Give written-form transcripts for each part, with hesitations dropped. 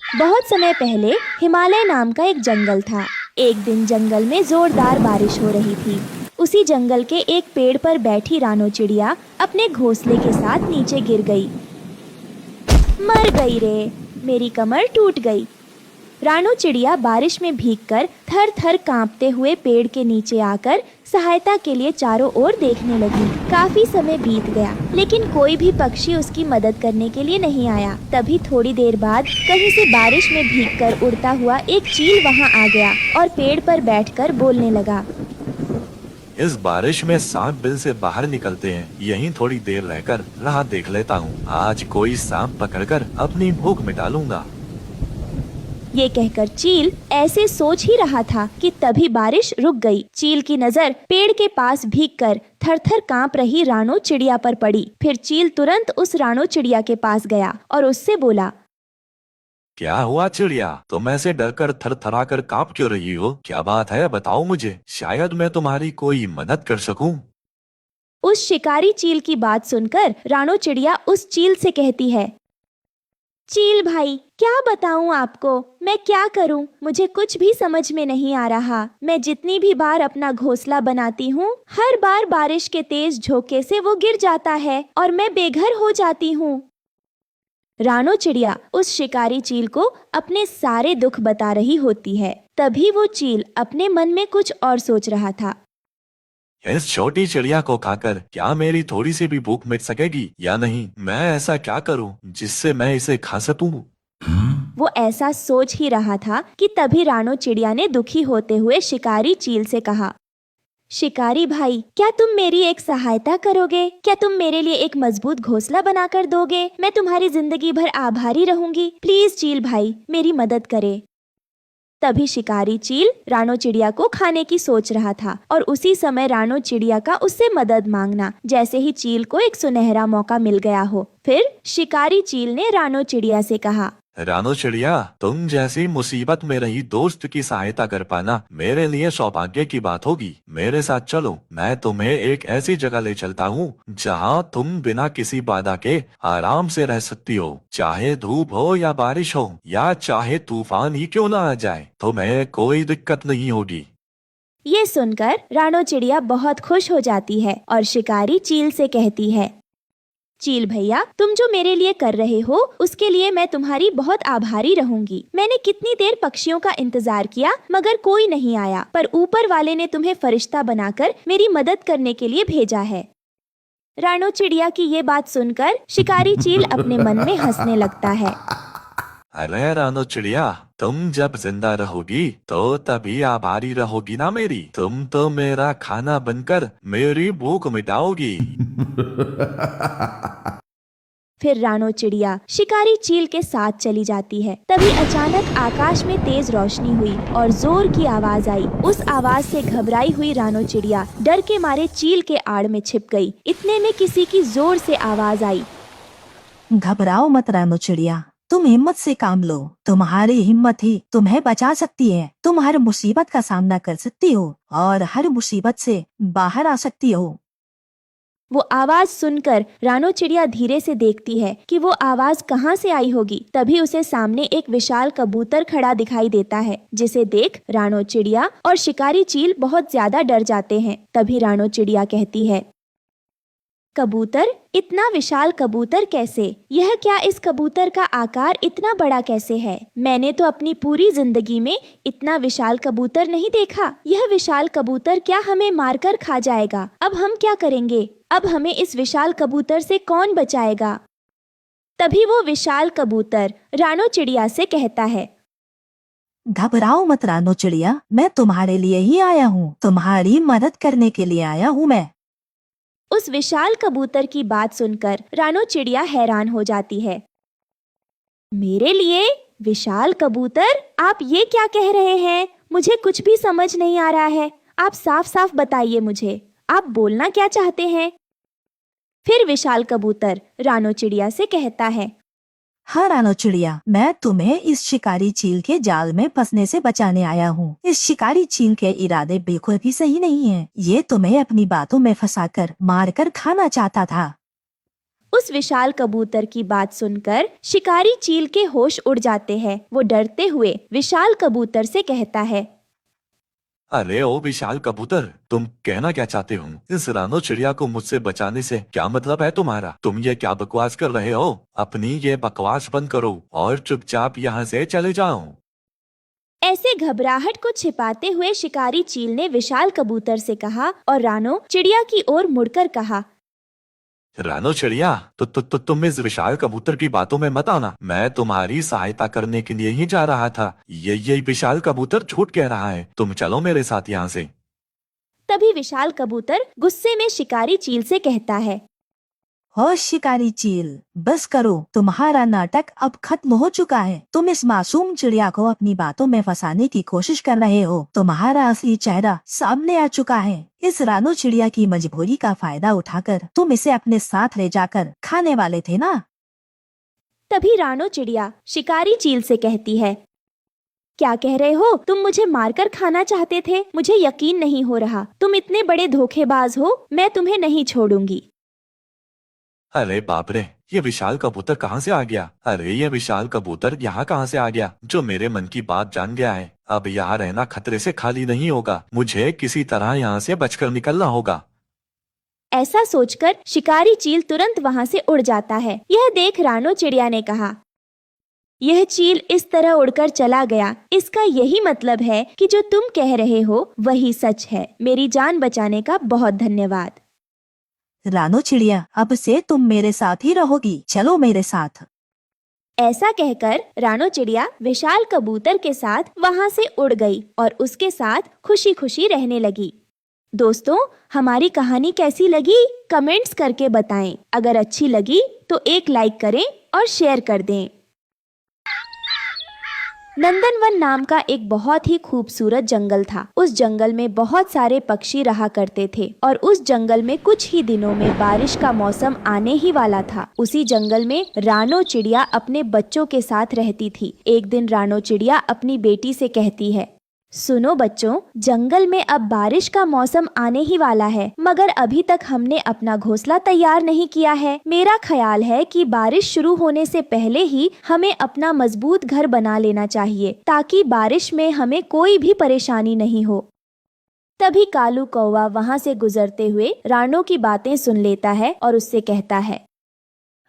बहुत समय पहले हिमालय नाम का एक जंगल था। एक दिन जंगल में जोरदार बारिश हो रही थी। उसी जंगल के एक पेड़ पर बैठी रानो चिड़िया अपने घोंसले के साथ नीचे गिर गई। मर गई रे, मेरी कमर टूट गई। रानो चिड़िया बारिश में भीगकर थर थर कांपते हुए पेड़ के नीचे आकर सहायता के लिए चारों ओर देखने लगी। काफी समय बीत गया, लेकिन कोई भी पक्षी उसकी मदद करने के लिए नहीं आया। तभी थोड़ी देर बाद कहीं से बारिश में भीगकर उड़ता हुआ एक चील वहां आ गया और पेड़ पर बैठकर बोलने लगा। इस बारिश में सांप बिल से बाहर निकलते हैं, यहीं थोड़ी देर रहकर राह देख लेता हूँ। आज कोई सांप पकड़कर अपनी भूख मिटा लूंगा। ये कहकर चील ऐसे सोच ही रहा था कि तभी बारिश रुक गई। चील की नजर पेड़ के पास भीगकर थर-थर कांप रही रानो चिड़िया पर पड़ी। फिर चील तुरंत उस रानो चिड़िया के पास गया और उससे बोला, क्या हुआ चिड़िया, तुम ऐसे डरकर थरथरा कर कांप क्यों रही हो? क्या बात है, बताओ मुझे, शायद मैं तुम्हारी कोई मदद कर सकूं। उस शिकारी चील की बात सुनकर रानो चिड़िया उस चील से कहती है, चील भाई, क्या बताऊं आपको, मैं क्या करूं, मुझे कुछ भी समझ में नहीं आ रहा। मैं जितनी भी बार अपना घोंसला बनाती हूं, हर बार बारिश के तेज झोंके से वो गिर जाता है और मैं बेघर हो जाती हूं। रानो चिड़िया उस शिकारी चील को अपने सारे दुख बता रही होती है। तभी वो चील अपने मन में कुछ और सोच रहा था। इस छोटी चिड़िया को खाकर क्या मेरी थोड़ी सी भी भूख मिट सकेगी या नहीं? मैं ऐसा क्या करूं जिससे मैं इसे खा सकूं? वो ऐसा सोच ही रहा था कि तभी रानो चिड़िया ने दुखी होते हुए शिकारी चील से कहा, शिकारी भाई, क्या तुम मेरी एक सहायता करोगे? क्या तुम मेरे लिए एक मजबूत घोंसला बनाकर दोगे? मैं तुम्हारी जिंदगी भर आभारी रहूंगी। प्लीज चील भाई, मेरी मदद करे। तभी शिकारी चील रानो चिड़िया को खाने की सोच रहा था और उसी समय रानो चिड़िया का उससे मदद मांगना जैसे ही चील को एक सुनहरा मौका मिल गया हो। फिर शिकारी चील ने रानो चिड़िया से कहा, रानो चिड़िया, तुम जैसी मुसीबत में रही दोस्त की सहायता कर पाना मेरे लिए सौभाग्य की बात होगी। मेरे साथ चलो, मैं तुम्हें एक ऐसी जगह ले चलता हूँ जहाँ तुम बिना किसी बाधा के आराम से रह सकती हो। चाहे धूप हो या बारिश हो या चाहे तूफान ही क्यों ना आ जाए, तुम्हें कोई दिक्कत नहीं होगी। ये सुनकर रानो चिड़िया बहुत खुश हो जाती है और शिकारी चील से कहती है, चील भैया, तुम जो मेरे लिए कर रहे हो उसके लिए मैं तुम्हारी बहुत आभारी रहूंगी। मैंने कितनी देर पक्षियों का इंतजार किया मगर कोई नहीं आया, पर ऊपर वाले ने तुम्हें फरिश्ता बनाकर मेरी मदद करने के लिए भेजा है। रानो चिड़िया की ये बात सुनकर शिकारी चील अपने मन में हंसने लगता है। अरे रानो चिड़िया, तुम जब जिंदा रहोगी तो तभी आभारी रहोगी ना मेरी। तुम तो मेरा खाना बनकर मेरी भूख मिटाओगी। फिर रानो चिड़िया शिकारी चील के साथ चली जाती है। तभी अचानक आकाश में तेज रोशनी हुई और जोर की आवाज आई। उस आवाज से घबराई हुई रानो चिड़िया डर के मारे चील के आड़ में छिप गई। इतने में किसी की जोर से आवाज आई, घबराओ मत रानो चिड़िया, तुम हिम्मत से काम लो। तुम्हारी हिम्मत ही तुम्हें बचा सकती है। तुम हर मुसीबत का सामना कर सकती हो और हर मुसीबत से बाहर आ सकती हो। वो आवाज सुनकर रानो चिड़िया धीरे से देखती है कि वो आवाज कहाँ से आई होगी। तभी उसे सामने एक विशाल कबूतर खड़ा दिखाई देता है, जिसे देख रानो चिड़िया और शिकारी चील बहुत ज्यादा डर जाते हैं। तभी रानो चिड़िया कहती है, कबूतर, इतना विशाल कबूतर कैसे? यह क्या, इस कबूतर का आकार इतना बड़ा कैसे है? मैंने तो अपनी पूरी जिंदगी में इतना विशाल कबूतर नहीं देखा। यह विशाल कबूतर क्या हमें मारकर खा जाएगा? अब हम क्या करेंगे? अब हमें इस विशाल कबूतर से कौन बचाएगा? तभी वो विशाल कबूतर रानो चिड़िया से कहता है, घबराओ मत रानो चिड़िया, मैं तुम्हारे लिए ही आया हूँ। तुम्हारी मदद करने के लिए आया हूँ मैं। उस विशाल कबूतर की बात सुनकर रानो चिड़िया हैरान हो जाती है। मेरे लिए विशाल कबूतर? आप ये क्या कह रहे हैं? मुझे कुछ भी समझ नहीं आ रहा है। आप साफ साफ बताइए मुझे, आप बोलना क्या चाहते हैं? फिर विशाल कबूतर रानो चिड़िया से कहता है, हाँ रानो चिड़िया, मैं तुम्हें इस शिकारी चील के जाल में फंसने से बचाने आया हूँ। इस शिकारी चील के इरादे बिल्कुल भी सही नहीं हैं। ये तुम्हें अपनी बातों में फंसाकर मारकर खाना चाहता था। उस विशाल कबूतर की बात सुनकर शिकारी चील के होश उड़ जाते हैं। वो डरते हुए विशाल कबूतर से कहता है, अरे ओ विशाल कबूतर, तुम कहना क्या चाहते हो? इस रानो चिड़िया को मुझसे बचाने से क्या मतलब है तुम्हारा? तुम ये क्या बकवास कर रहे हो? अपनी ये बकवास बंद करो और चुपचाप यहाँ से चले जाओ। ऐसे घबराहट को छिपाते हुए शिकारी चील ने विशाल कबूतर से कहा और रानो चिड़िया की ओर मुड़कर कहा, रानो चिड़िया, तो तुम इस विशाल कबूतर की बातों में मत आना। मैं तुम्हारी सहायता करने के लिए ही जा रहा था। ये विशाल कबूतर झूठ कह रहा है। तुम चलो मेरे साथ यहाँ से। तभी विशाल कबूतर गुस्से में शिकारी चील से कहता है, और शिकारी चील, बस करो, तुम्हारा नाटक अब खत्म हो चुका है। तुम इस मासूम चिड़िया को अपनी बातों में फंसाने की कोशिश कर रहे हो। तुम्हारा असली चेहरा सामने आ चुका है। इस रानो चिड़िया की मजबूरी का फायदा उठाकर तुम इसे अपने साथ ले जाकर खाने वाले थे ना। तभी रानो चिड़िया शिकारी चील से कहती है, क्या कह रहे हो? तुम मुझे मारकर खाना चाहते थे? मुझे यकीन नहीं हो रहा। तुम इतने बड़े धोखेबाज हो। मैं तुम्हें नहीं छोड़ूंगी। अरे बाप रे, ये विशाल कबूतर कहाँ से आ गया? अरे ये विशाल कबूतर यहाँ कहाँ से आ गया, जो मेरे मन की बात जान गया है? अब यहाँ रहना खतरे से खाली नहीं होगा। मुझे किसी तरह यहाँ से बचकर निकलना होगा। ऐसा सोचकर शिकारी चील तुरंत वहाँ से उड़ जाता है। यह देख रानो चिड़िया ने कहा, यह चील इस तरह उड़कर चला गया, इसका यही मतलब है कि जो तुम कह रहे हो वही सच है। मेरी जान बचाने का बहुत धन्यवाद। रानो चिड़िया, अब से तुम मेरे साथ ही रहोगी। चलो मेरे साथ। ऐसा कहकर रानो चिड़िया विशाल कबूतर के साथ वहाँ से उड़ गई और उसके साथ खुशी खुशी रहने लगी। दोस्तों, हमारी कहानी कैसी लगी? कमेंट्स करके बताएं। अगर अच्छी लगी तो एक लाइक करें और शेयर कर दें। नंदनवन नाम का एक बहुत ही खूबसूरत जंगल था। उस जंगल में बहुत सारे पक्षी रहा करते थे और उस जंगल में कुछ ही दिनों में बारिश का मौसम आने ही वाला था। उसी जंगल में रानो चिड़िया अपने बच्चों के साथ रहती थी। एक दिन रानो चिड़िया अपनी बेटी से कहती है, सुनो बच्चों, जंगल में अब बारिश का मौसम आने ही वाला है, मगर अभी तक हमने अपना घोंसला तैयार नहीं किया है। मेरा ख्याल है कि बारिश शुरू होने से पहले ही हमें अपना मजबूत घर बना लेना चाहिए, ताकि बारिश में हमें कोई भी परेशानी नहीं हो। तभी कालू कौवा वहाँ से गुजरते हुए रानो की बातें सुन लेता है और उससे कहता है,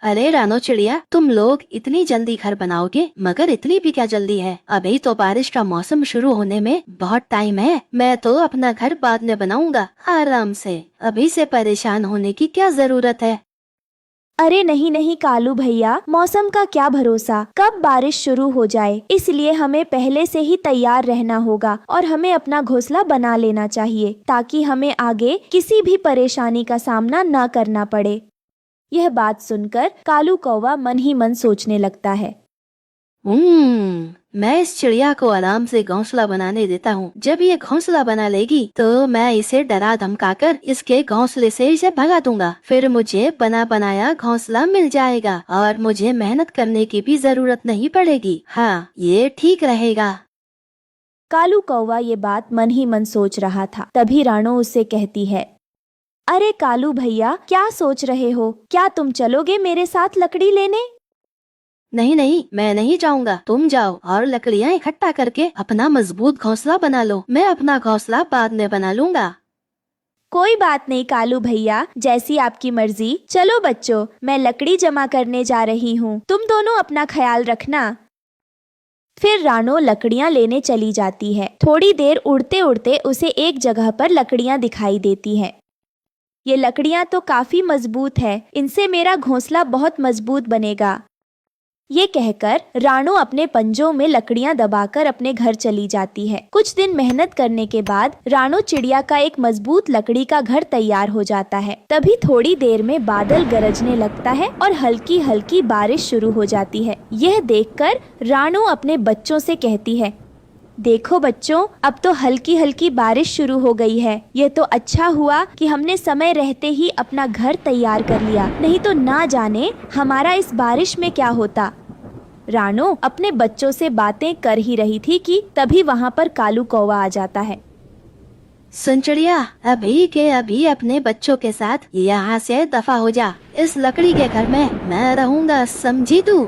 अरे रानो चिड़िया, तुम लोग इतनी जल्दी घर बनाओगे, मगर इतनी भी क्या जल्दी है? अभी तो बारिश का मौसम शुरू होने में बहुत टाइम है। मैं तो अपना घर बाद में बनाऊंगा, आराम से। अभी से परेशान होने की क्या जरूरत है? अरे नहीं नहीं कालू भैया, मौसम का क्या भरोसा, कब बारिश शुरू हो जाए। इसलिए हमें पहले से ही तैयार रहना होगा और हमें अपना घोंसला बना लेना चाहिए, ताकि हमें आगे किसी भी परेशानी का सामना न करना पड़े। यह बात सुनकर कालू कौवा मन ही मन सोचने लगता है, मैं इस चिड़िया को आराम से घोंसला बनाने देता हूँ। जब ये घोंसला बना लेगी तो मैं इसे डरा धमकाकर इसके घोंसले से इसे भगा दूंगा। फिर मुझे बना बनाया घोंसला मिल जाएगा और मुझे मेहनत करने की भी जरूरत नहीं पड़ेगी। हाँ, ये ठीक रहेगा। कालू कौवा ये बात मन ही मन सोच रहा था। तभी रानो उससे कहती है, अरे कालू भैया, क्या सोच रहे हो? क्या तुम चलोगे मेरे साथ लकड़ी लेने? नहीं नहीं, मैं नहीं जाऊंगा। तुम जाओ और लकड़ियाँ इकट्ठा करके अपना मजबूत घोंसला बना लो। मैं अपना घोंसला बाद में बना लूंगा। कोई बात नहीं कालू भैया, जैसी आपकी मर्जी। चलो बच्चों, मैं लकड़ी जमा करने जा रही हूँ। तुम दोनों अपना ख्याल रखना। फिर रानो लकड़ियाँ लेने चली जाती है। थोड़ी देर उड़ते उड़ते उसे एक जगह पर लकड़ियाँ दिखाई देती हैं। ये लकड़ियाँ तो काफी मजबूत है, इनसे मेरा घोंसला बहुत मजबूत बनेगा। ये कहकर रानो अपने पंजों में लकड़ियां दबाकर अपने घर चली जाती है। कुछ दिन मेहनत करने के बाद रानो चिड़िया का एक मजबूत लकड़ी का घर तैयार हो जाता है। तभी थोड़ी देर में बादल गरजने लगता है और हल्की हल्की बारिश शुरू हो जाती है। यह देखकर रानो अपने बच्चों से कहती है, देखो बच्चों, अब तो हल्की हल्की बारिश शुरू हो गई है। ये तो अच्छा हुआ कि हमने समय रहते ही अपना घर तैयार कर लिया, नहीं तो ना जाने हमारा इस बारिश में क्या होता। रानो अपने बच्चों से बातें कर ही रही थी कि तभी वहाँ पर कालू कौवा आ जाता है। सुन चिड़िया, अभी के अभी अपने बच्चों के साथ यहाँ से दफा हो जा। इस लकड़ी के घर में मैं रहूंगा, समझी तू?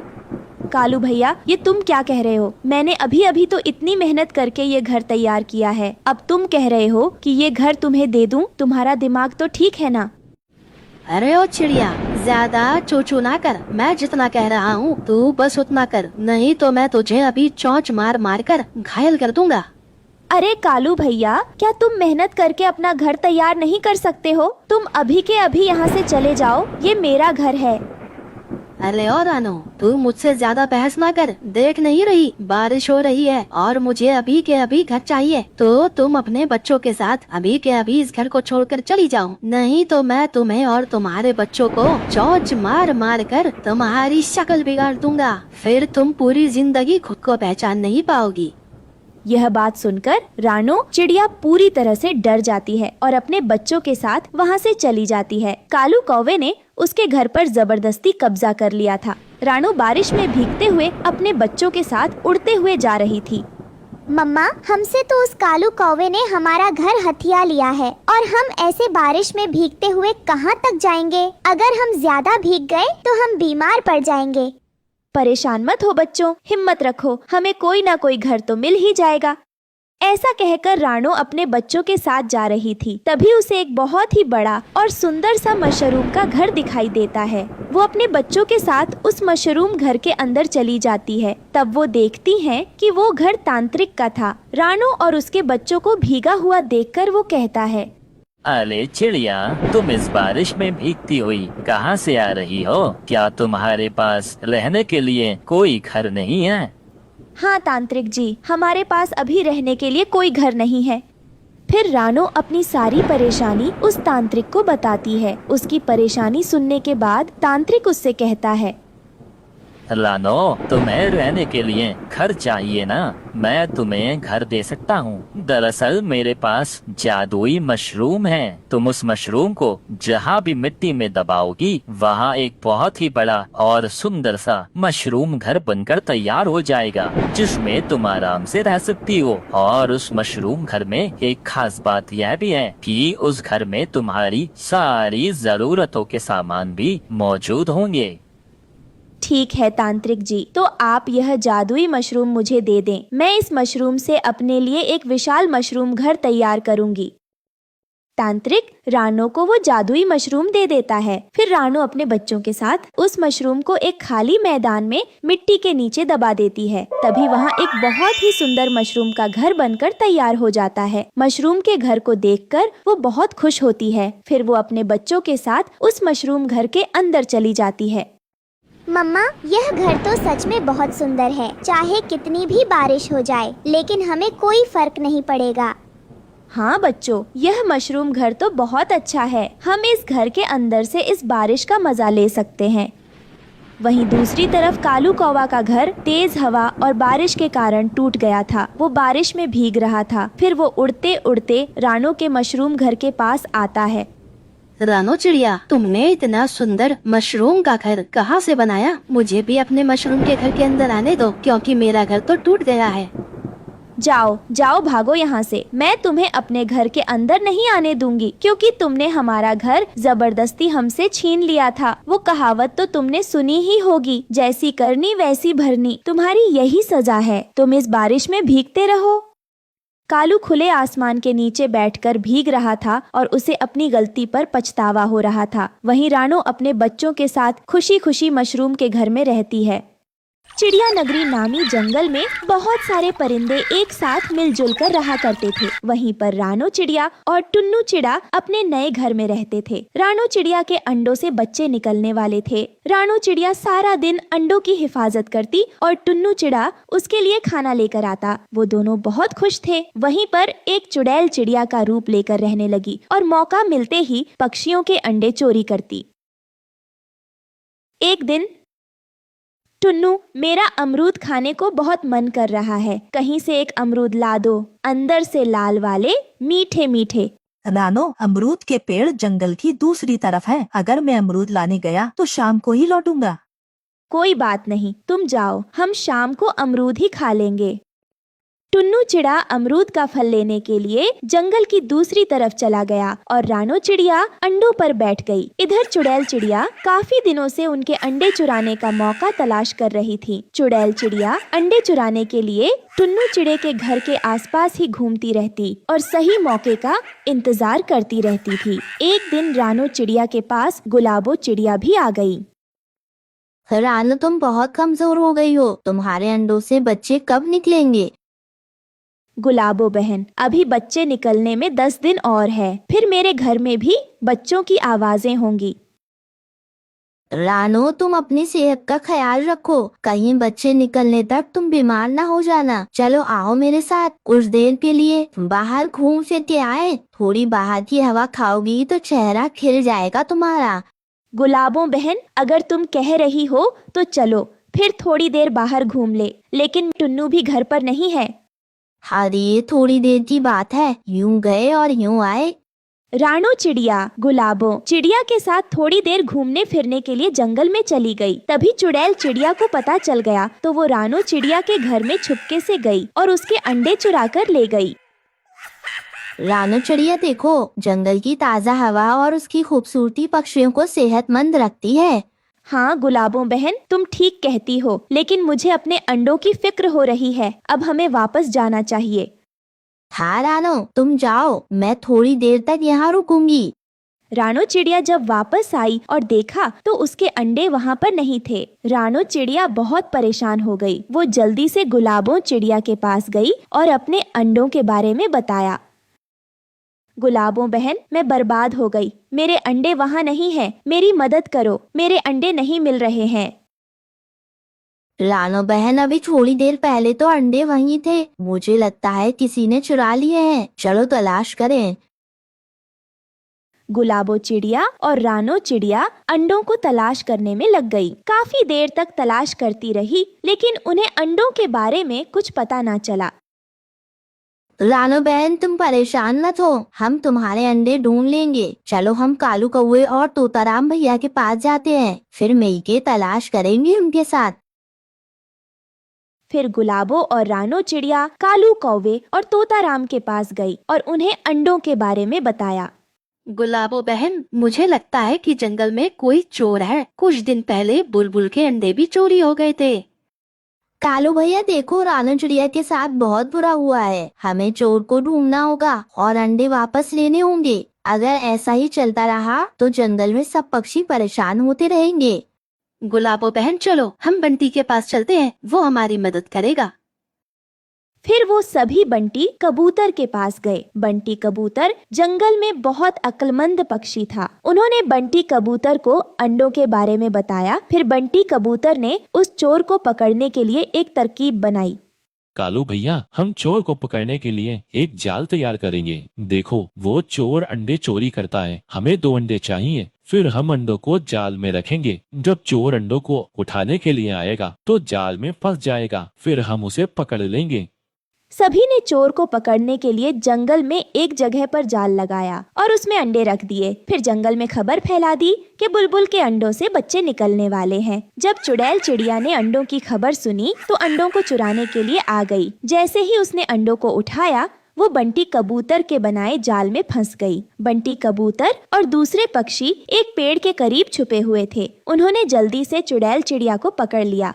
कालू भैया, ये तुम क्या कह रहे हो? मैंने अभी अभी तो इतनी मेहनत करके ये घर तैयार किया है, अब तुम कह रहे हो कि ये घर तुम्हें दे दूं? तुम्हारा दिमाग तो ठीक है ना? अरे ओ चिड़िया, ज्यादा चोचू ना कर। मैं जितना कह रहा हूँ तू बस उतना कर, नहीं तो मैं तुझे अभी चोंच मार मार कर घायल कर दूंगा। अरे कालू भैया, क्या तुम मेहनत करके अपना घर तैयार नहीं कर सकते हो? तुम अभी के अभी यहाँ से चले जाओ, ये मेरा घर है। अरे और रानो, तू मुझसे ज्यादा बहस ना कर। देख नहीं रही बारिश हो रही है और मुझे अभी के अभी घर चाहिए, तो तुम अपने बच्चों के साथ अभी के अभी इस घर को छोड़कर चली जाओ, नहीं तो मैं तुम्हें और तुम्हारे बच्चों को चोंच मार मार कर तुम्हारी शक्ल बिगाड़ दूंगा। फिर तुम पूरी जिंदगी खुद को पहचान नहीं पाओगी। यह बात सुनकर रानो चिड़िया पूरी तरह से डर जाती है और अपने बच्चों के साथ वहाँ से चली जाती है। कालू कौवे ने उसके घर पर जबरदस्ती कब्जा कर लिया था। रानो बारिश में भीगते हुए अपने बच्चों के साथ उड़ते हुए जा रही थी। मम्मा, हमसे तो उस कालू कौवे ने हमारा घर हथिया लिया है और हम ऐसे बारिश में भीगते हुए कहाँ तक जाएंगे? अगर हम ज्यादा भीग गए तो हम बीमार पड़ जाएंगे। परेशान मत हो बच्चों, हिम्मत रखो, हमें कोई ना कोई घर तो मिल ही जाएगा। ऐसा कहकर रानो अपने बच्चों के साथ जा रही थी। तभी उसे एक बहुत ही बड़ा और सुंदर सा मशरूम का घर दिखाई देता है। वो अपने बच्चों के साथ उस मशरूम घर के अंदर चली जाती है। तब वो देखती है कि वो घर तांत्रिक का था। रानो और उसके बच्चों को भीगा हुआ देखकर वो कहता है, अरे चिड़िया, तुम इस बारिश में भीगती हुई कहाँ से आ रही हो? क्या तुम्हारे पास रहने के लिए कोई घर नहीं है? हाँ तांत्रिक जी, हमारे पास अभी रहने के लिए कोई घर नहीं है। फिर रानो अपनी सारी परेशानी उस तांत्रिक को बताती है। उसकी परेशानी सुनने के बाद तांत्रिक उससे कहता है, रानो, तुम्हें रहने के लिए घर चाहिए ना? मैं तुम्हें घर दे सकता हूँ। दरअसल मेरे पास जादुई मशरूम है। तुम उस मशरूम को जहाँ भी मिट्टी में दबाओगी, वहाँ एक बहुत ही बड़ा और सुंदर सा मशरूम घर बनकर तैयार हो जाएगा, जिसमें तुम आराम से रह सकती हो। और उस मशरूम घर में एक खास बात यह भी है कि उस घर में तुम्हारी सारी जरूरतों के सामान भी मौजूद होंगे। ठीक है तांत्रिक जी, तो आप यह जादुई मशरूम मुझे दे दें। मैं इस मशरूम से अपने लिए एक विशाल मशरूम घर तैयार करूंगी। तांत्रिक रानो को वो जादुई मशरूम दे देता है। फिर रानो अपने बच्चों के साथ उस मशरूम को एक खाली मैदान में मिट्टी के नीचे दबा देती है। तभी वहाँ एक बहुत ही सुंदर मशरूम का घर बनकर तैयार हो जाता है। मशरूम के घर को देखकर वो बहुत खुश होती है। फिर वो अपने बच्चों के साथ उस मशरूम घर के अंदर चली जाती है। मम्मा, यह घर तो सच में बहुत सुंदर है। चाहे कितनी भी बारिश हो जाए, लेकिन हमें कोई फर्क नहीं पड़ेगा। हाँ बच्चों, यह मशरूम घर तो बहुत अच्छा है। हम इस घर के अंदर से इस बारिश का मजा ले सकते हैं। वहीं दूसरी तरफ कालू कौवा का घर तेज हवा और बारिश के कारण टूट गया था। वो बारिश में भीग रहा था। फिर वो उड़ते उड़ते रानो के मशरूम घर के पास आता है। रानो चिड़िया, तुमने इतना सुंदर मशरूम का घर कहाँ से बनाया? मुझे भी अपने मशरूम के घर के अंदर आने दो, क्योंकि मेरा घर तो टूट गया है। जाओ जाओ, भागो यहाँ से। मैं तुम्हें अपने घर के अंदर नहीं आने दूंगी, क्योंकि तुमने हमारा घर जबरदस्ती हमसे छीन लिया था। वो कहावत तो तुमने सुनी ही होगी, जैसी करनी वैसी भरनी। तुम्हारी यही सजा है। तुम इस बारिश में भीगते रहो। कालू खुले आसमान के नीचे बैठकर भीग रहा था और उसे अपनी गलती पर पछतावा हो रहा था। वहीं रानो अपने बच्चों के साथ खुशी खुशी मशरूम के घर में रहती है। चिड़िया नगरी नामी जंगल में बहुत सारे परिंदे एक साथ मिलजुल कर रहा करते थे। वहीं पर रानो चिड़िया और टुन्नू चिड़ा अपने नए घर में रहते थे। रानो चिड़िया के अंडों से बच्चे निकलने वाले थे। रानो चिड़िया सारा दिन अंडों की हिफाजत करती और टुन्नू चिड़ा उसके लिए खाना लेकर आता। वो दोनों बहुत खुश थे। वहीं पर एक चुड़ैल चिड़िया का रूप लेकर रहने लगी और मौका मिलते ही पक्षियों के अंडे चोरी करती। एक दिन, टुन्नू, मेरा अमरूद खाने को बहुत मन कर रहा है। कहीं से एक अमरूद ला दो, अंदर से लाल वाले, मीठे मीठे। रानो, अमरूद के पेड़ जंगल की दूसरी तरफ है। अगर मैं अमरूद लाने गया तो शाम को ही लौटूंगा। कोई बात नहीं, तुम जाओ, हम शाम को अमरूद ही खा लेंगे। टुन्नू चिड़ा अमरूद का फल लेने के लिए जंगल की दूसरी तरफ चला गया और रानो चिड़िया अंडों पर बैठ गई। इधर चुड़ैल चिड़िया काफी दिनों से उनके अंडे चुराने का मौका तलाश कर रही थी। चुड़ैल चिड़िया अंडे चुराने के लिए टुन्नू चिड़े के घर के आसपास ही घूमती रहती और सही मौके का इंतजार करती रहती थी। एक दिन रानो चिड़िया के पास गुलाबो चिड़िया भी आ गई। रानो, तुम बहुत कमजोर हो गई हो, तुम्हारे अंडों से बच्चे कब निकलेंगे? गुलाबो बहन, अभी बच्चे निकलने में 10 दिन और है, फिर मेरे घर में भी बच्चों की आवाजें होंगी। रानो, तुम अपनी सेहत का ख्याल रखो, कहीं बच्चे निकलने तक तुम बीमार ना हो जाना। चलो आओ मेरे साथ, कुछ देर के लिए बाहर घूम फिर के आए। थोड़ी बाहर की हवा खाओगी तो चेहरा खिल जाएगा तुम्हारा। गुलाबो बहन, अगर तुम कह रही हो तो चलो, फिर थोड़ी देर बाहर घूम ले, लेकिन टुन्नू भी घर पर नहीं है। अरे थोड़ी देर की बात है, यूं गए और यूं आए। रानो चिड़िया गुलाबो चिड़िया के साथ थोड़ी देर घूमने फिरने के लिए जंगल में चली गई। तभी चुड़ैल चिड़िया को पता चल गया तो वो रानो चिड़िया के घर में छुपके से गई और उसके अंडे चुरा कर ले गई। रानो चिड़िया, देखो, जंगल की ताज़ा हवा और उसकी खूबसूरती पक्षियों को सेहतमंद रखती है। हाँ गुलाबो बहन, तुम ठीक कहती हो, लेकिन मुझे अपने अंडों की फिक्र हो रही है। अब हमें वापस जाना चाहिए। हाँ रानो, तुम जाओ, मैं थोड़ी देर तक यहाँ रुकूंगी। रानो चिड़िया जब वापस आई और देखा तो उसके अंडे वहाँ पर नहीं थे। रानो चिड़िया बहुत परेशान हो गई। वो जल्दी से गुलाबो चिड़िया के पास गई और अपने अंडों के बारे में बताया। गुलाबो बहन, मैं बर्बाद हो गई, मेरे अंडे वहाँ नहीं हैं, मेरी मदद करो, मेरे अंडे नहीं मिल रहे हैं। रानो बहन, अभी थोड़ी देर पहले तो अंडे वहीं थे, मुझे लगता है किसी ने चुरा लिए हैं, चलो तलाश करें। गुलाबो चिड़िया और रानो चिड़िया अंडों को तलाश करने में लग गई। काफी देर तक तलाश करती रही, लेकिन उन्हें अंडों के बारे में कुछ पता ना चला। रानो बहन, तुम परेशान मत हो, हम तुम्हारे अंडे ढूंढ लेंगे। चलो हम कालू कौवे और तोताराम भैया के पास जाते हैं, फिर मिलके तलाश करेंगे उनके साथ। फिर गुलाबो और रानो चिड़िया कालू कौवे और तोताराम के पास गई और उन्हें अंडों के बारे में बताया। गुलाबो बहन, मुझे लगता है कि जंगल में कोई चोर है। कुछ दिन पहले बुलबुल के अंडे भी चोरी हो गए थे। कालू भैया, देखो, रानो चिड़िया के साथ बहुत बुरा हुआ है, हमें चोर को ढूंढना होगा और अंडे वापस लेने होंगे। अगर ऐसा ही चलता रहा तो जंगल में सब पक्षी परेशान होते रहेंगे। गुलाबो बहन, चलो हम बंटी के पास चलते हैं, वो हमारी मदद करेगा। फिर वो सभी बंटी कबूतर के पास गए। बंटी कबूतर जंगल में बहुत अक्लमंद पक्षी था। उन्होंने बंटी कबूतर को अंडों के बारे में बताया। फिर बंटी कबूतर ने उस चोर को पकड़ने के लिए एक तरकीब बनाई। कालू भैया, हम चोर को पकड़ने के लिए एक जाल तैयार करेंगे। देखो, वो चोर अंडे चोरी करता है, हमें 2 अंडे चाहिए। फिर हम अंडों को जाल में रखेंगे। जब चोर अंडों को उठाने के लिए आएगा तो जाल में फंस जाएगा, फिर हम उसे पकड़ लेंगे। सभी ने चोर को पकड़ने के लिए जंगल में एक जगह पर जाल लगाया और उसमें अंडे रख दिए। फिर जंगल में खबर फैला दी कि बुलबुल के अंडों से बच्चे निकलने वाले हैं। जब चुड़ैल चिड़िया ने अंडों की खबर सुनी तो अंडों को चुराने के लिए आ गई। जैसे ही उसने अंडों को उठाया, वो बंटी कबूतर के बनाए जाल में फंस गई। बंटी कबूतर और दूसरे पक्षी एक पेड़ के करीब छुपे हुए थे। उन्होंने जल्दी से चुड़ैल चिड़िया को पकड़ लिया।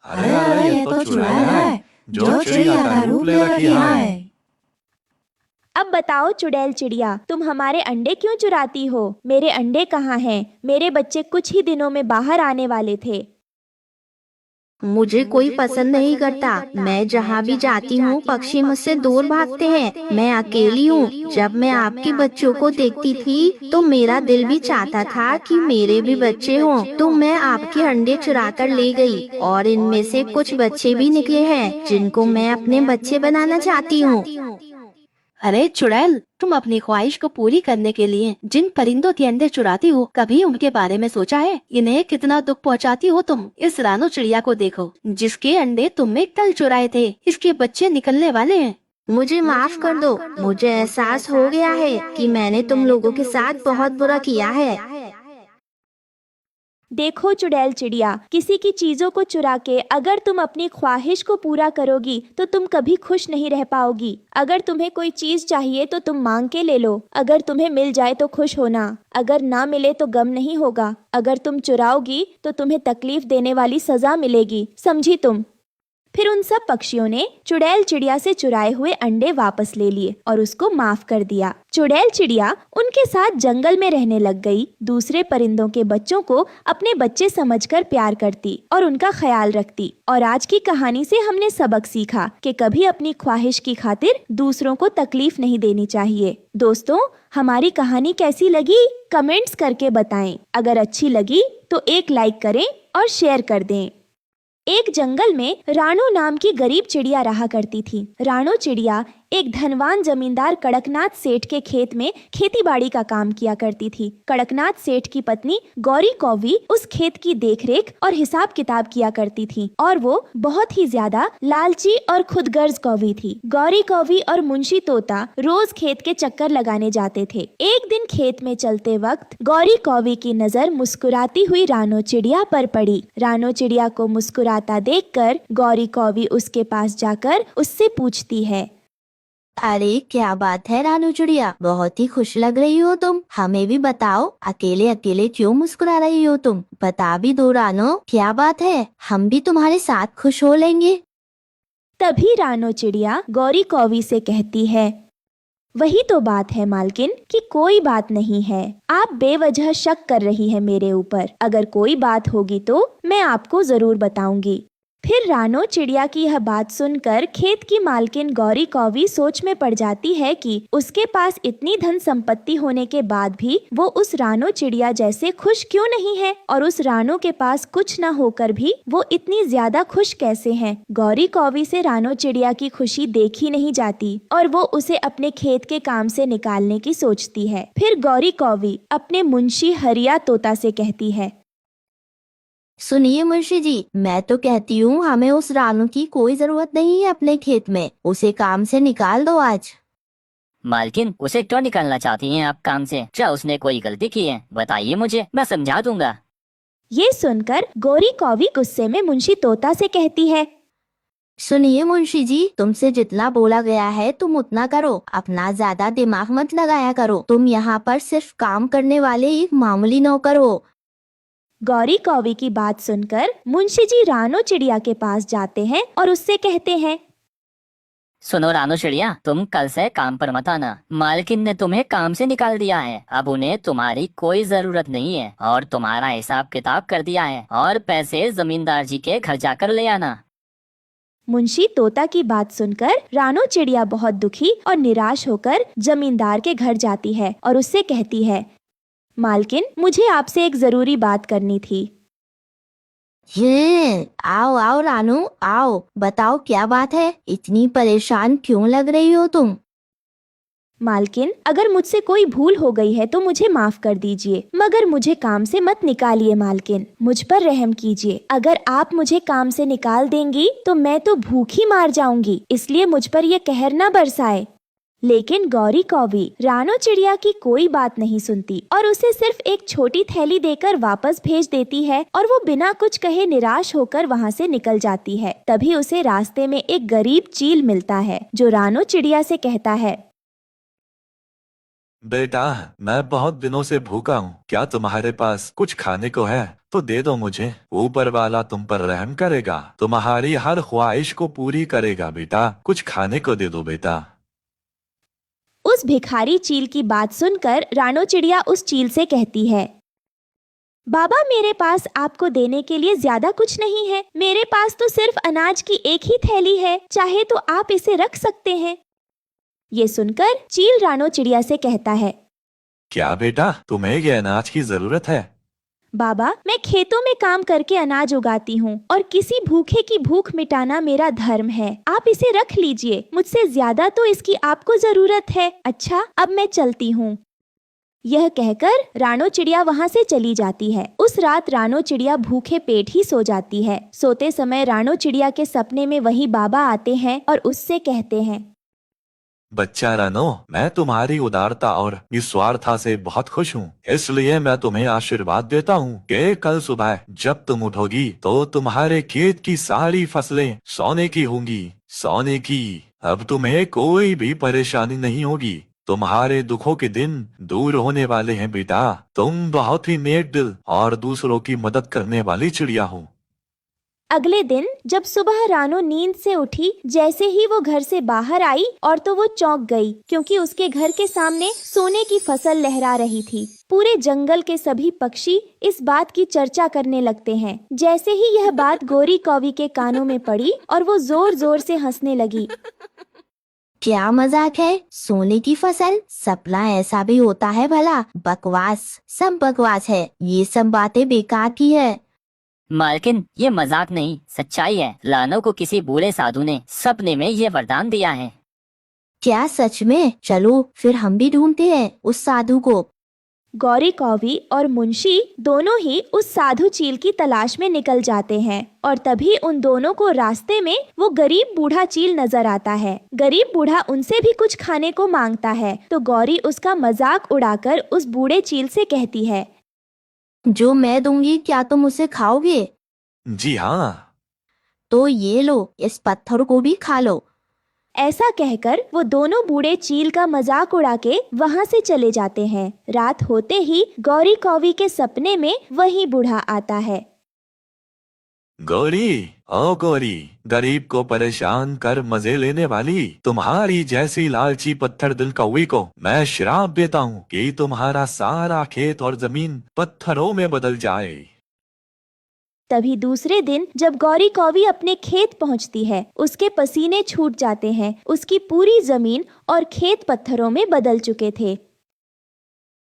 अरे अरे, ये तो चुड़ैल है जो चिड़िया का रूप ले रखी है। अब बताओ चुड़ैल चिड़िया, तुम हमारे अंडे क्यों चुराती हो? मेरे अंडे कहाँ हैं? मेरे बच्चे कुछ ही दिनों में बाहर आने वाले थे। मुझे कोई पसंद नहीं करता। मैं जहाँ भी जाती हूँ पक्षी मुझसे दूर भागते हैं। मैं अकेली हूँ। जब मैं आपके बच्चों को देखती थी तो मेरा दिल भी चाहता था कि मेरे भी बच्चे हों, तो मैं आपके अंडे चुरा कर ले गई और इनमें से कुछ बच्चे भी निकले हैं जिनको मैं अपने बच्चे बनाना चाहती हूँ। अरे चुड़ैल, तुम अपनी ख्वाहिश को पूरी करने के लिए जिन परिंदों के अंडे चुराती हो, कभी उनके बारे में सोचा है? इन्हें कितना दुख पहुंचाती हो तुम। इस रानो चिड़िया को देखो, जिसके अंडे तुमने कल चुराए थे, इसके बच्चे निकलने वाले हैं। मुझे माफ कर दो। मुझे एहसास हो गया है कि मैंने तुम लोगों के साथ बहुत बुरा किया है। देखो चुड़ैल चिड़िया, किसी की चीजों को चुरा के अगर तुम अपनी ख्वाहिश को पूरा करोगी तो तुम कभी खुश नहीं रह पाओगी। अगर तुम्हें कोई चीज चाहिए तो तुम मांग के ले लो। अगर तुम्हें मिल जाए तो खुश होना, अगर ना मिले तो गम नहीं होगा। अगर तुम चुराओगी तो तुम्हें तकलीफ देने वाली सजा मिलेगी, समझी तुम? फिर उन सब पक्षियों ने चुड़ैल चिड़िया से चुराए हुए अंडे वापस ले लिए और उसको माफ कर दिया। चुड़ैल चिड़िया उनके साथ जंगल में रहने लग गई। दूसरे परिंदों के बच्चों को अपने बच्चे समझकर प्यार करती और उनका ख्याल रखती। और आज की कहानी से हमने सबक सीखा कि कभी अपनी ख्वाहिश की खातिर दूसरों को तकलीफ नहीं देनी चाहिए। दोस्तों, हमारी कहानी कैसी लगी कमेंट्स करके बताएं। अगर अच्छी लगी तो एक लाइक करें और शेयर कर दें। एक जंगल में रानो नाम की गरीब चिड़िया रहा करती थी। रानो चिड़िया एक धनवान जमींदार कड़कनाथ सेठ के खेत में खेतीबाड़ी का काम किया करती थी। कड़कनाथ सेठ की पत्नी गौरी कौवी उस खेत की देखरेख और हिसाब किताब किया करती थी और वो बहुत ही ज्यादा लालची और खुदगर्ज कौवी थी। गौरी कौवी और मुंशी तोता रोज खेत के चक्कर लगाने जाते थे। एक दिन खेत में चलते वक्त गौरी कौवी की नजर मुस्कुराती हुई रानो चिड़िया पर पड़ी। रानो चिड़िया को मुस्कुराता देखकर गौरी कौवी उसके पास जाकर उससे पूछती है, अरे क्या बात है रानू चिड़िया, बहुत ही खुश लग रही हो तुम। हमें भी बताओ, अकेले अकेले क्यों मुस्कुरा रही हो तुम? बता भी दो रानो, क्या बात है, हम भी तुम्हारे साथ खुश हो लेंगे। तभी रानो चिड़िया गौरी कौवी से कहती है, वही तो बात है मालकिन कि कोई बात नहीं है। आप बेवजह शक कर रही है मेरे ऊपर। अगर कोई बात होगी तो मैं आपको जरूर बताऊंगी। फिर रानो चिड़िया की यह बात सुनकर खेत की मालकिन गौरी कौवी सोच में पड़ जाती है कि उसके पास इतनी धन संपत्ति होने के बाद भी वो उस रानो चिड़िया जैसे खुश क्यों नहीं है, और उस रानो के पास कुछ न होकर भी वो इतनी ज्यादा खुश कैसे हैं। गौरी कौवी से रानो चिड़िया की खुशी देखी नहीं जाती और वो उसे अपने खेत के काम से निकालने की सोचती है। फिर गौरी कौवी अपने मुंशी हरिया तोता से कहती है, सुनिए मुंशी जी, मैं तो कहती हूँ हमें उस रानू की कोई जरूरत नहीं है अपने खेत में, उसे काम से निकाल दो आज। मालकिन, उसे क्यों निकालना चाहती हैं आप काम से? क्या उसने कोई गलती की है? बताइए मुझे, मैं समझा दूंगा। ये सुनकर गौरी कौवी गुस्से में मुंशी तोता से कहती है, सुनिए मुंशी जी, तुमसे जितना बोला गया है तुम उतना करो, अपना ज्यादा दिमाग मत लगाया करो। तुम यहाँ पर सिर्फ काम करने वाले एक मामूली नौकर हो। गौरी कौवी की बात सुनकर मुंशी जी रानो चिड़िया के पास जाते हैं और उससे कहते हैं, सुनो रानो चिड़िया, तुम कल से काम पर मत आना। मालकिन ने तुम्हें काम से निकाल दिया है। अब उन्हें तुम्हारी कोई जरूरत नहीं है और तुम्हारा हिसाब किताब कर दिया है और पैसे जमींदार जी के घर जाकर ले आना। मुंशी तोता की बात सुनकर रानो चिड़िया बहुत दुखी और निराश होकर जमींदार के घर जाती है और उससे कहती है, मालकिन, मुझे आपसे एक जरूरी बात करनी थी। ये आओ आओ रानू, आओ, बताओ क्या बात है, इतनी परेशान क्यों लग रही हो तुम? मालकिन, अगर मुझसे कोई भूल हो गई है तो मुझे माफ कर दीजिए, मगर मुझे काम से मत निकालिए मालकिन, मुझ पर रहम कीजिए। अगर आप मुझे काम से निकाल देंगी तो मैं तो भूखी मार जाऊंगी, इसलिए मुझ पर यह कहर न बरसाए। लेकिन गौरी कौवी रानो चिड़िया की कोई बात नहीं सुनती और उसे सिर्फ एक छोटी थैली देकर वापस भेज देती है और वो बिना कुछ कहे निराश होकर वहाँ से निकल जाती है। तभी उसे रास्ते में एक गरीब चील मिलता है जो रानो चिड़िया से कहता है, बेटा, मैं बहुत दिनों से भूखा हूँ, क्या तुम्हारे पास कुछ खाने को है तो दे दो मुझे। ऊपर वाला तुम पर रहम करेगा, तुम्हारी हर ख्वाहिश को पूरी करेगा। बेटा, कुछ खाने को दे दो बेटा। उस भिखारी चील की बात सुनकर रानो चिड़िया उस चील से कहती है, बाबा, मेरे पास आपको देने के लिए ज्यादा कुछ नहीं है। मेरे पास तो सिर्फ अनाज की एक ही थैली है, चाहे तो आप इसे रख सकते हैं। ये सुनकर चील रानो चिड़िया से कहता है, क्या बेटा, तुम्हें ये अनाज की जरूरत है? बाबा, मैं खेतों में काम करके अनाज उगाती हूँ और किसी भूखे की भूख मिटाना मेरा धर्म है। आप इसे रख लीजिए, मुझसे ज्यादा तो इसकी आपको जरूरत है। अच्छा, अब मैं चलती हूँ। यह कहकर रानो चिड़िया वहाँ से चली जाती है। उस रात रानो चिड़िया भूखे पेट ही सो जाती है। सोते समय रानो चिड़िया के सपने में वही बाबा आते हैं और उससे कहते हैं, बच्चा रानो, मैं तुम्हारी उदारता और निस्वार्थता से बहुत खुश हूँ। इसलिए मैं तुम्हें आशीर्वाद देता हूँ कि कल सुबह जब तुम उठोगी तो तुम्हारे खेत की सारी फसलें सोने की होंगी, सोने की। अब तुम्हें कोई भी परेशानी नहीं होगी। तुम्हारे दुखों के दिन दूर होने वाले हैं बेटा। तुम बहुत ही नेक दिल और दूसरों की मदद करने वाली चिड़िया हो। अगले दिन जब सुबह रानो नींद से उठी, जैसे ही वो घर से बाहर आई और तो वो चौंक गई, क्योंकि उसके घर के सामने सोने की फसल लहरा रही थी। पूरे जंगल के सभी पक्षी इस बात की चर्चा करने लगते हैं। जैसे ही यह बात गोरी कौवी के कानों में पड़ी और वो जोर जोर से हंसने लगी। क्या मजाक है? सोने की फसल? सपना ऐसा भी होता है भला? बकवास, सब बकवास है। ये सब बातें बेकार की है। मालकिन, ये मजाक नहीं, सच्चाई है। लानो को किसी बूढ़े साधु ने सपने में ये वरदान दिया है। क्या सच में? चलो फिर हम भी ढूंढते हैं उस साधु को। गौरी कौवी और मुंशी दोनों ही उस साधु चील की तलाश में निकल जाते हैं और तभी उन दोनों को रास्ते में वो गरीब बूढ़ा चील नजर आता है। गरीब बूढ़ा उनसे भी कुछ खाने को मांगता है तो गौरी उसका मजाक उड़ाकर उस बूढ़े चील से कहती है, जो मैं दूंगी क्या तुम उसे खाओगे? जी हाँ। तो ये लो, इस पत्थर को भी खा लो। ऐसा कहकर वो दोनों बूढ़े चील का मजाक उड़ा के वहाँ से चले जाते हैं। रात होते ही गौरी कौवी के सपने में वही बूढ़ा आता है। गौरी, ओ गौरी, गरीब को परेशान कर मजे लेने वाली, तुम्हारी जैसी लालची पत्थर दिल कौवी को मैं श्राप देता हूँ कि तुम्हारा सारा खेत और जमीन पत्थरों में बदल जाए। तभी दूसरे दिन जब गौरी कौवी अपने खेत पहुंचती है, उसके पसीने छूट जाते हैं। उसकी पूरी जमीन और खेत पत्थरों में बदल चुके थे।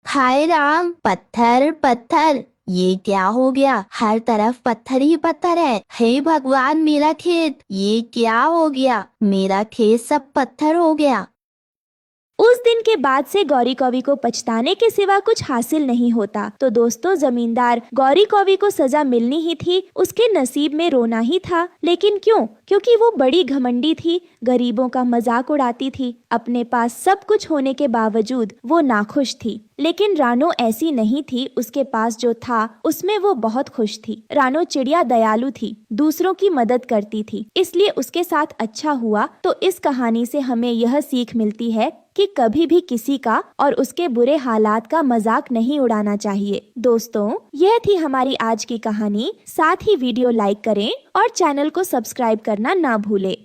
हाय राम, पत्थर पत्थर, ये क्या हो गया? हर तरफ पत्थर ही पत्थर है। हे भगवान, मेरा खेत, ये क्या हो गया? मेरा खेत सब पत्थर हो गया। उस दिन के बाद से गौरी कौवी को पछताने के सिवा कुछ हासिल नहीं होता। तो दोस्तों, जमींदार गौरी कौवी को सजा मिलनी ही थी, उसके नसीब में रोना ही था। लेकिन क्यों? क्योंकि वो बड़ी घमंडी थी, गरीबों का मजाक उड़ाती थी। अपने पास सब कुछ होने के बावजूद वो नाखुश थी। लेकिन रानो ऐसी नहीं थी, उसके पास जो था उसमें वो बहुत खुश थी। रानो चिड़िया दयालु थी, दूसरों की मदद करती थी, इसलिए उसके साथ अच्छा हुआ। तो इस कहानी से हमें यह सीख मिलती है कि कभी भी किसी का और उसके बुरे हालात का मजाक नहीं उड़ाना चाहिए। दोस्तों, यह थी हमारी आज की कहानी। साथ ही वीडियो लाइक करें और चैनल को सब्सक्राइब करना ना भूलें।